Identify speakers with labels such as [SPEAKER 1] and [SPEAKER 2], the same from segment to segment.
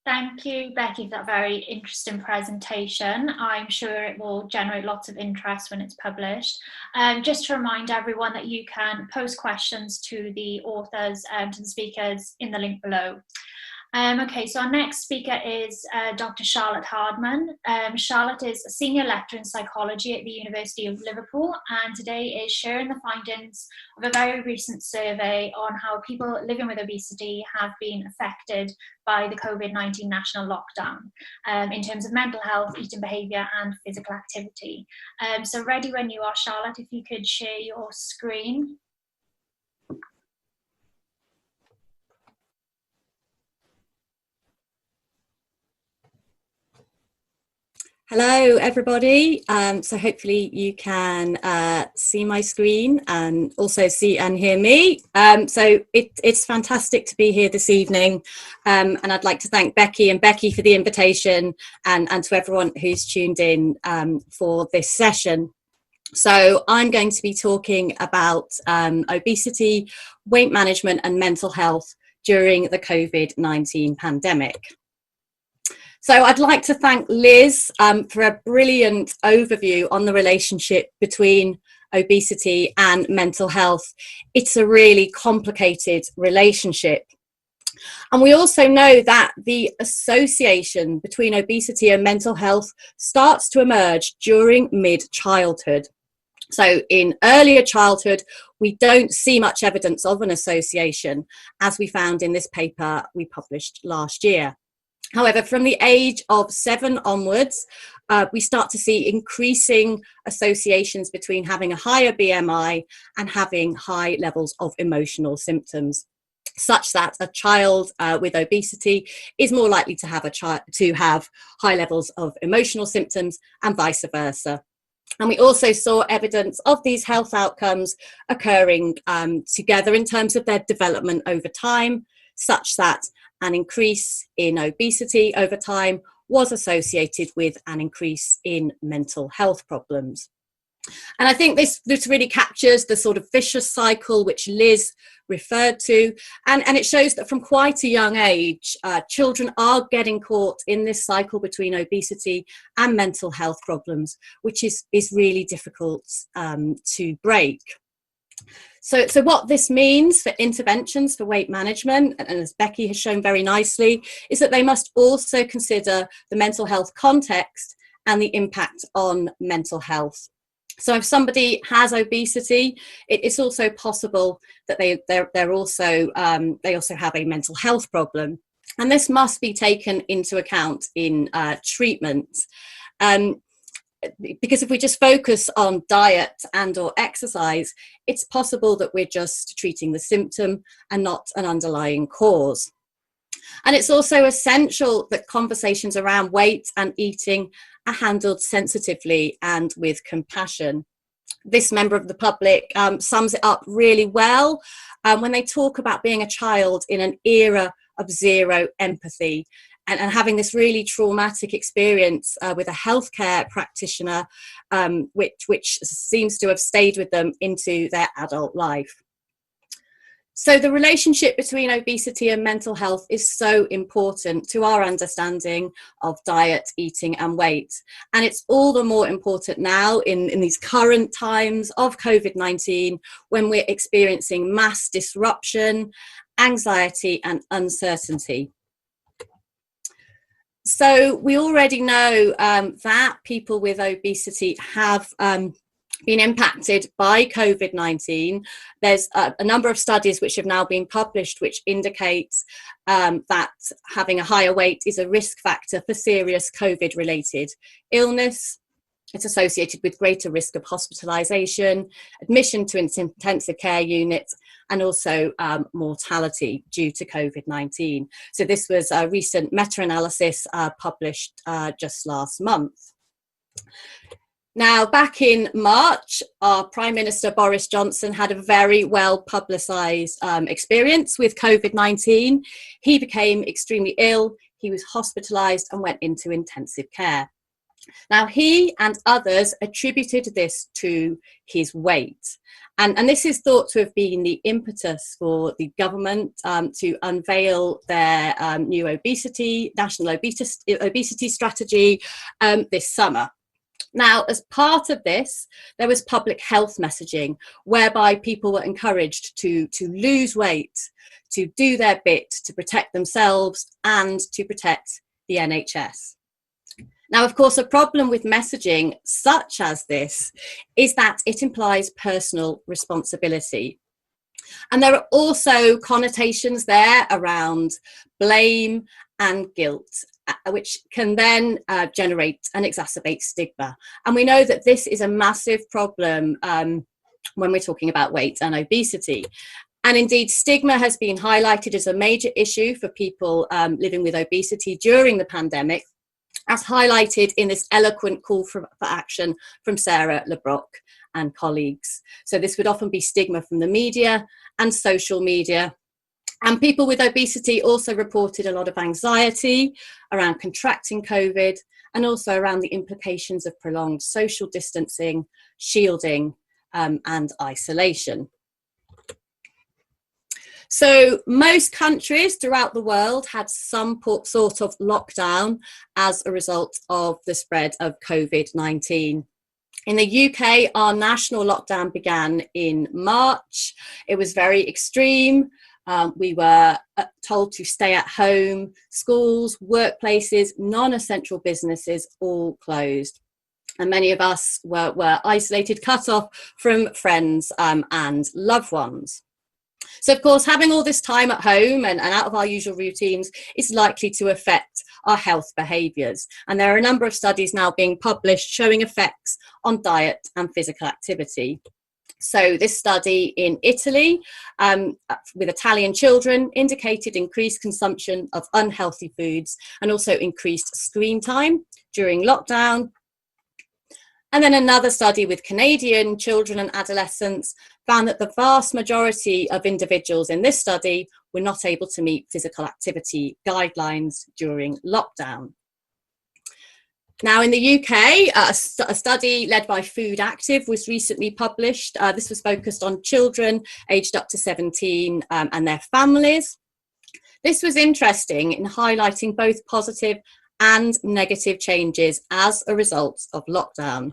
[SPEAKER 1] Thank you, Becky, for that very interesting presentation. I'm sure it will generate lots of interest when it's published. Just to remind everyone that you can post questions to the authors and to the speakers in the link below. Okay, so our next speaker is Dr. Charlotte Hardman. Charlotte is a senior lecturer in psychology at the University of Liverpool, and today is sharing the findings of a very recent survey on how people living with obesity have been affected by the COVID-19 national lockdown in terms of mental health, eating behaviour and physical activity. So ready when you are, Charlotte, if you could share your screen.
[SPEAKER 2] Hello, everybody. So hopefully you can see my screen and also see and hear me. So it's fantastic to be here this evening. And I'd like to thank Becky for the invitation and to everyone who's tuned in for this session. So I'm going to be talking about obesity, weight management and mental health during the COVID-19 pandemic. So I'd like to thank Liz for a brilliant overview on the relationship between obesity and mental health. It's a really complicated relationship. And we also know that the association between obesity and mental health starts to emerge during mid-childhood. So in earlier childhood, we don't see much evidence of an association, as we found in this paper we published last year. However, from the age of 7 onwards, we start to see increasing associations between having a higher BMI and having high levels of emotional symptoms, such that a child with obesity is more likely to have high levels of emotional symptoms and vice versa. And we also saw evidence of these health outcomes occurring together in terms of their development over time, such that an increase in obesity over time was associated with an increase in mental health problems. And I think this really captures the sort of vicious cycle which Liz referred to, and it shows that from quite a young age, children are getting caught in this cycle between obesity and mental health problems, which is really difficult to break. So what this means for interventions for weight management, and as Becky has shown very nicely, is that they must also consider the mental health context and the impact on mental health. So if somebody has obesity, it's also possible that they also have a mental health problem, and this must be taken into account in treatment. Because if we just focus on diet and or exercise, it's possible that we're just treating the symptom and not an underlying cause. And it's also essential that conversations around weight and eating are handled sensitively and with compassion. This member of the public sums it up really well when they talk about being a child in an era of zero empathy. And having this really traumatic experience with a healthcare practitioner, which seems to have stayed with them into their adult life. So the relationship between obesity and mental health is so important to our understanding of diet, eating and weight. And it's all the more important now in these current times of COVID-19, when we're experiencing mass disruption, anxiety and uncertainty. So we already know that people with obesity have been impacted by COVID-19. There's a number of studies which have now been published which indicates that having a higher weight is a risk factor for serious COVID-related illness. It's associated with greater risk of hospitalisation, admission to intensive care units, and also mortality due to COVID-19. So this was a recent meta-analysis published just last month. Now, back in March, our Prime Minister Boris Johnson had a very well publicised experience with COVID-19. He became extremely ill, he was hospitalised and went into intensive care. Now, he and others attributed this to his weight. And this is thought to have been the impetus for the government to unveil their new national obesity strategy this summer. Now, as part of this, there was public health messaging, whereby people were encouraged to lose weight, to do their bit to protect themselves and to protect the NHS. Now, of course, a problem with messaging such as this is that it implies personal responsibility. And there are also connotations there around blame and guilt, which can then generate and exacerbate stigma. And we know that this is a massive problem when we're talking about weight and obesity. And indeed, stigma has been highlighted as a major issue for people living with obesity during the pandemic, as highlighted in this eloquent call for action from Sarah LeBrock and colleagues. So this would often be stigma from the media and social media. And people with obesity also reported a lot of anxiety around contracting COVID and also around the implications of prolonged social distancing, shielding, and isolation. So most countries throughout the world had some sort of lockdown as a result of the spread of COVID-19. In the UK, our national lockdown began in March. It was very extreme. We were told to stay at home. Schools, workplaces, non-essential businesses all closed. And many of us were isolated, cut off from friends and loved ones. So, of course, having all this time at home and out of our usual routines is likely to affect our health behaviours. And there are a number of studies now being published showing effects on diet and physical activity. So this study in Italy with Italian children indicated increased consumption of unhealthy foods and also increased screen time during lockdown. And then another study with Canadian children and adolescents found that the vast majority of individuals in this study were not able to meet physical activity guidelines during lockdown. Now, in the UK, a study led by Food Active was recently published. This was focused on children aged up to 17 and their families. This was interesting in highlighting both positive and negative changes as a result of lockdown.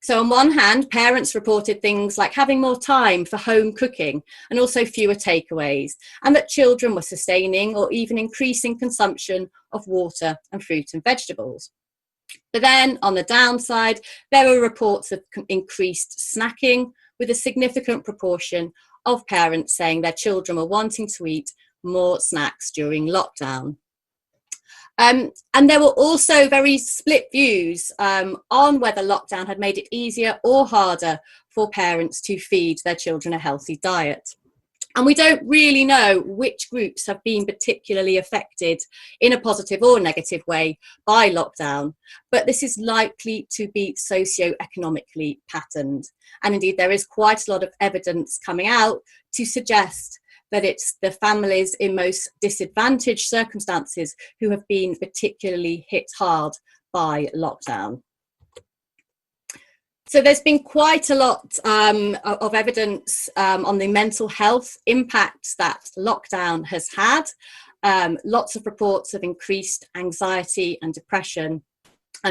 [SPEAKER 2] So on one hand, parents reported things like having more time for home cooking and also fewer takeaways, and that children were sustaining or even increasing consumption of water and fruit and vegetables. But then on the downside, there were reports of increased snacking, with a significant proportion of parents saying their children were wanting to eat more snacks during lockdown. And there were also very split views on whether lockdown had made it easier or harder for parents to feed their children a healthy diet. And we don't really know which groups have been particularly affected in a positive or negative way by lockdown, but this is likely to be socio-economically patterned. And indeed, there is quite a lot of evidence coming out to suggest that it's the families in most disadvantaged circumstances who have been particularly hit hard by lockdown. So there's been quite a lot of evidence on the mental health impacts that lockdown has had. Lots of reports of increased anxiety and depression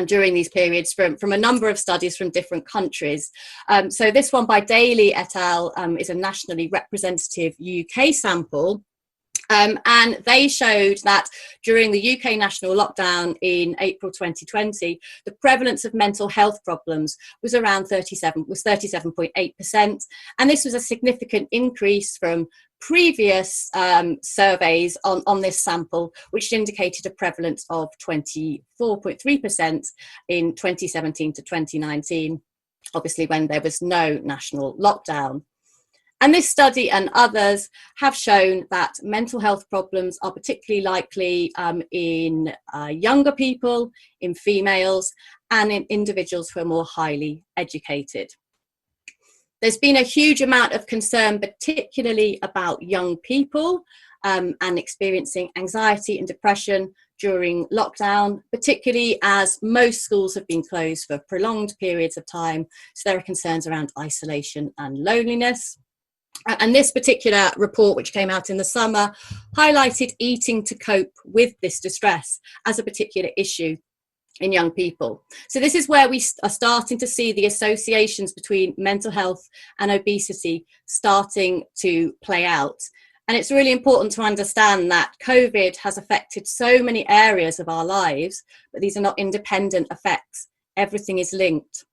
[SPEAKER 2] during these periods from a number of studies from different countries. So this one by Daly et al. Is a nationally representative UK sample. And they showed that during the UK national lockdown in April 2020, the prevalence of mental health problems was around 37.8%. And this was a significant increase from previous surveys on this sample, which indicated a prevalence of 24.3% in 2017 to 2019, obviously when there was no national lockdown. And this study and others have shown that mental health problems are particularly likely in younger people, in females, and in individuals who are more highly educated. There's been a huge amount of concern, particularly about young people, and experiencing anxiety and depression during lockdown, particularly as most schools have been closed for prolonged periods of time. So there are concerns around isolation and loneliness. And this particular report, which came out in the summer, highlighted eating to cope with this distress as a particular issue in young people. So this is where we are starting to see the associations between mental health and obesity starting to play out. And it's really important to understand that COVID has affected so many areas of our lives, but these are not independent effects. Everything is linked.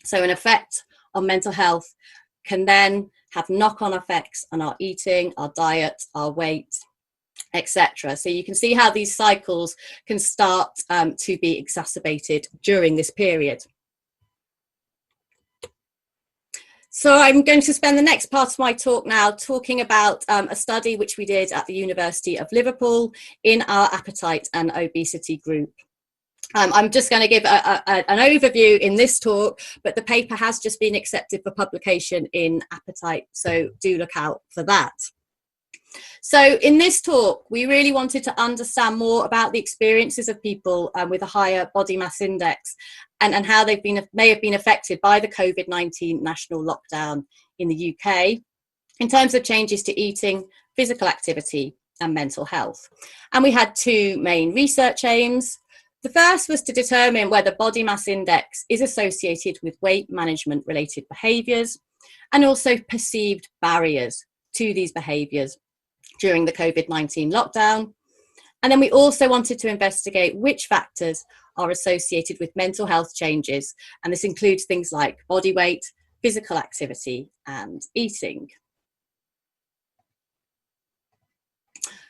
[SPEAKER 2] So an effect on mental health can then have knock-on effects on our eating, our diet, our weight, etc. So you can see how these cycles can start to be exacerbated during this period. So I'm going to spend the next part of my talk now talking about a study which we did at the University of Liverpool in our appetite and obesity group. I'm just going to give an overview in this talk, but the paper has just been accepted for publication in Appetite, so do look out for that. So in this talk, we really wanted to understand more about the experiences of people with a higher body mass index and how they've may have been affected by the COVID-19 national lockdown in the UK in terms of changes to eating, physical activity and mental health. And we had two main research aims. The first was to determine whether body mass index is associated with weight management related behaviours and also perceived barriers to these behaviours during the COVID-19 lockdown. And then we also wanted to investigate which factors are associated with mental health changes. And this includes things like body weight, physical activity and eating.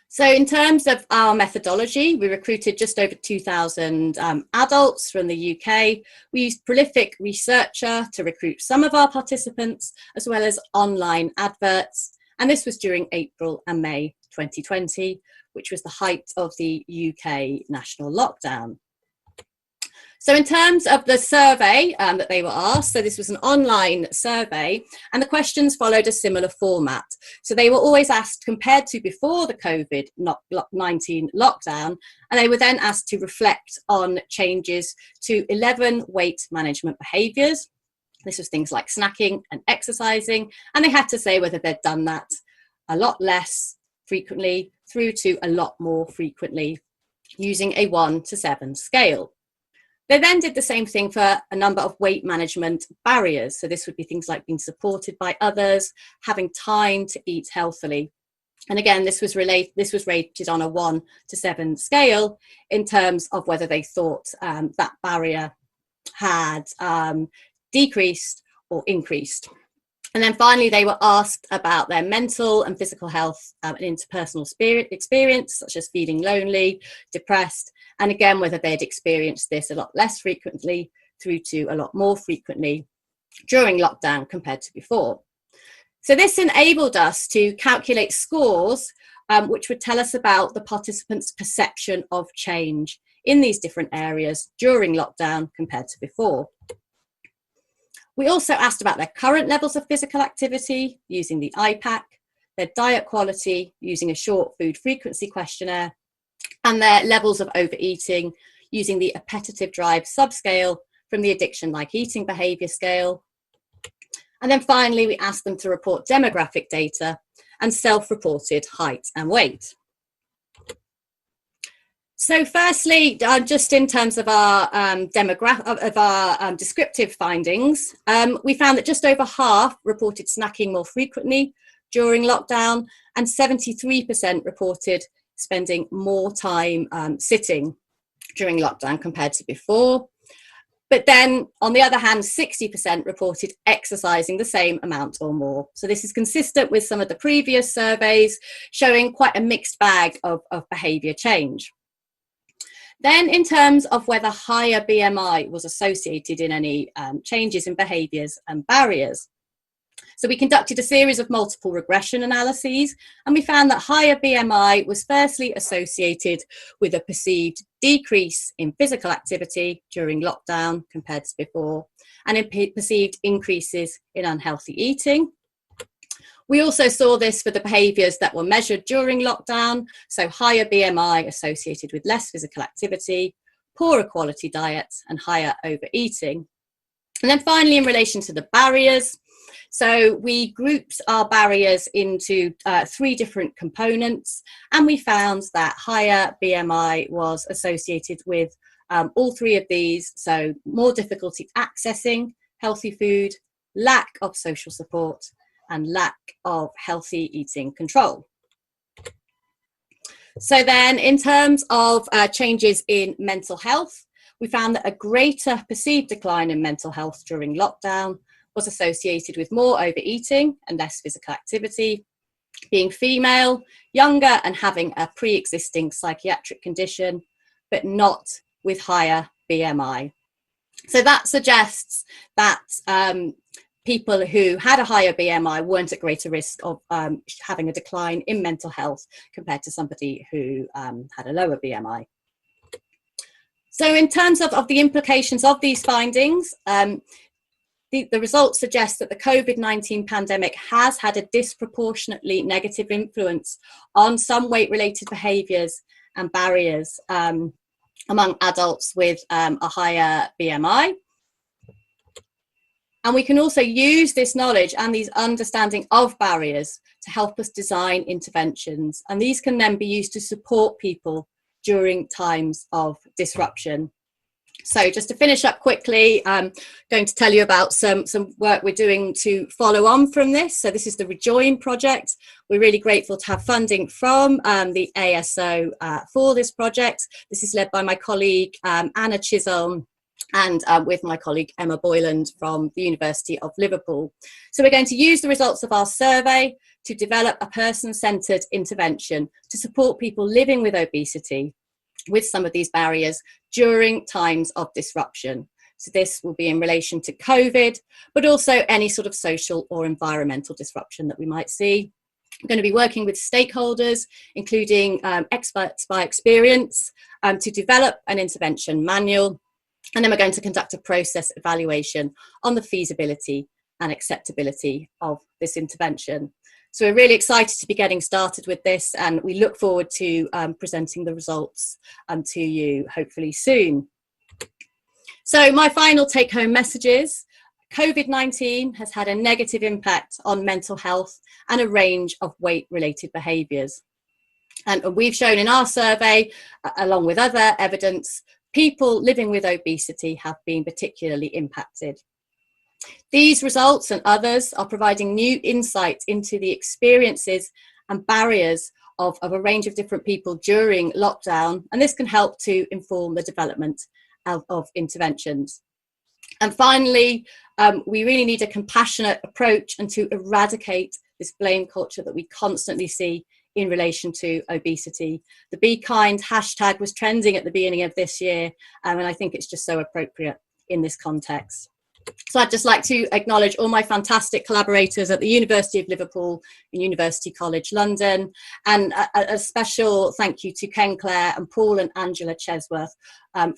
[SPEAKER 2] So in terms of our methodology, we recruited just over 2,000 adults from the UK. We used prolific researcher to recruit some of our participants, as well as online adverts. And this was during April and May 2020, which was the height of the UK national lockdown. So in terms of the survey that they were asked, so this was an online survey, and the questions followed a similar format. So they were always asked compared to before the COVID-19 lockdown, and they were then asked to reflect on changes to 11 weight management behaviours. This was things like snacking and exercising, and they had to say whether they'd done that a lot less frequently through to a lot more frequently using a 1 to 7 scale. They then did the same thing for a number of weight management barriers. So this would be things like being supported by others, having time to eat healthily. And again, this was rated on a 1 to 7 scale in terms of whether they thought that barrier had decreased or increased. And then finally, they were asked about their mental and physical health and interpersonal experience, such as feeling lonely, depressed, and again, whether they'd experienced this a lot less frequently through to a lot more frequently during lockdown compared to before. So this enabled us to calculate scores which would tell us about the participants' perception of change in these different areas during lockdown compared to before. We also asked about their current levels of physical activity using the IPAC, their diet quality using a short food frequency questionnaire, and their levels of overeating using the appetitive drive subscale from the addiction-like eating behaviour scale. And then finally, we asked them to report demographic data and self-reported height and weight. So firstly, just in terms of our descriptive findings, we found that just over half reported snacking more frequently during lockdown, and 73% reported spending more time sitting during lockdown compared to before. But then, on the other hand, 60% reported exercising the same amount or more. So this is consistent with some of the previous surveys, showing quite a mixed bag of behaviour change. Then in terms of whether higher BMI was associated in any changes in behaviours and barriers. So we conducted a series of multiple regression analyses, and we found that higher BMI was firstly associated with a perceived decrease in physical activity during lockdown compared to before, and in perceived increases in unhealthy eating. We also saw this for the behaviours that were measured during lockdown, so higher BMI associated with less physical activity, poorer quality diets and higher overeating. And then finally, in relation to the barriers, so we grouped our barriers into 3 different components, and we found that higher BMI was associated with all 3 of these, so more difficulty accessing healthy food, lack of social support, and lack of healthy eating control. So then, in terms of changes in mental health, we found that a greater perceived decline in mental health during lockdown was associated with more overeating and less physical activity, being female, younger and having a pre-existing psychiatric condition, but not with higher BMI. So that suggests that people who had a higher BMI weren't at greater risk of having a decline in mental health compared to somebody who had a lower BMI. So in terms of the implications of these findings, the results suggest that the COVID-19 pandemic has had a disproportionately negative influence on some weight-related behaviours and barriers among adults with a higher BMI. And we can also use this knowledge and these understanding of barriers to help us design interventions. And these can then be used to support people during times of disruption. So just to finish up quickly, I'm going to tell you about some work we're doing to follow on from this. So this is the Rejoin project. We're really grateful to have funding from the ASO for this project. This is led by my colleague Anna Chisholm and with my colleague Emma Boyland from the University of Liverpool. So we're going to use the results of our survey to develop a person-centred intervention to support people living with obesity with some of these barriers during times of disruption. So this will be in relation to COVID, but also any sort of social or environmental disruption that we might see. I'm going to be working with stakeholders, including experts by experience, to develop an intervention manual. And then we're going to conduct a process evaluation on the feasibility and acceptability of this intervention. So we're really excited to be getting started with this, and we look forward to presenting the results to you hopefully soon. So my final take-home message is COVID-19 has had a negative impact on mental health and a range of weight-related behaviours. And we've shown in our survey, along with other evidence, people living with obesity have been particularly impacted. These results and others are providing new insight into the experiences and barriers of a range of different people during lockdown, and this can help to inform the development of interventions. And finally, we really need a compassionate approach and to eradicate this blame culture that we constantly see in relation to obesity. The Be Kind hashtag was trending at the beginning of this year, and I think it's just so appropriate in this context. So I'd just like to acknowledge all my fantastic collaborators at the University of Liverpool and University College London, and a special thank you to Ken Clare and Paul and Angela Chesworth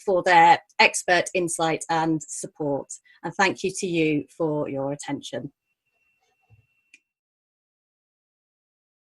[SPEAKER 2] for their expert insight and support. And thank you to you for your attention.